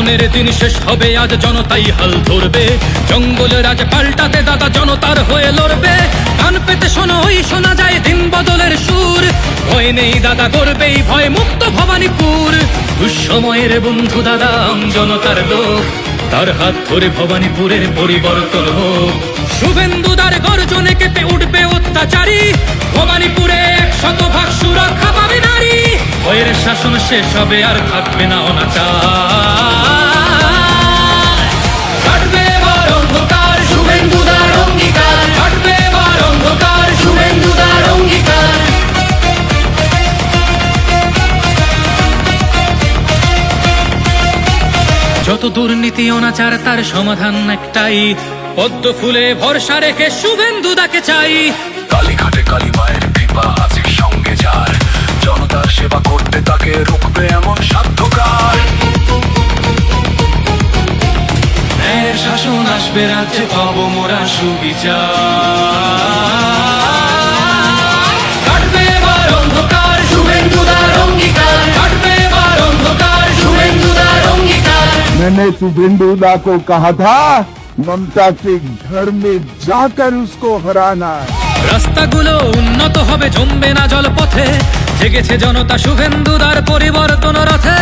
আগুনের দিন শেষ হবে আজ, জনতাই হাল ধরবে। জঙ্গলের রাজ পাল্টাতে দাদা জনতার হয়ে লড়বে। কান পেতে শোনো, ওই শোনা যায় দিন বদলের সুর। ভয় নেই দাদা, করবেই ভয় মুক্ত ভবানীপুর। দুঃসময়ের বন্ধু দাদা জনতার লোক, তার হাত ধরে ভবানীপুরের পরিবর্তন হোক। শুভেন্দুদার গর্জনে কেঁপে উঠবে অত্যাচারী, ভবানীপুরে 100% সুরক্ষা পাবে নারী। ভয়ের শাসন শেষ হবে, আর থাকবে না অনাচার। কাটবে এবার অন্ধকার, শুভেন্দুদার অঙ্গীকার। কাটবে এবার অন্ধকার, শুভেন্দুদার অঙ্গীকার। যত দুর্নীতি অনাচার তার সমাধান একটাই, পদ্ম ফুলে ভরসা রেখে শুভেন্দুদাকে চাই। কালীঘাটে কালী মায়ের কৃপা আছে সঙ্গে যার, জনতার সেবা করতে তাকে রুখবে এমন সাধ্যকার। ন্যায়ের শাসন আসবে রাজ্যে, পাবো মোরা সুবিচার। কাটবে এবার অন্ধকার, শুভেন্দুদার অঙ্গীকার। কাটবে এবার অন্ধকার, শুভেন্দুদার অঙ্গীকার। मैंने शुभेंदुदा को कहा था ममता के घर में जाकर उसको हराना है। রাস্তাগুলো উন্নত হবে, জমবে না জলপথে। জেগেছে জনতা শুভেন্দুদার পরিবর্তন রথে।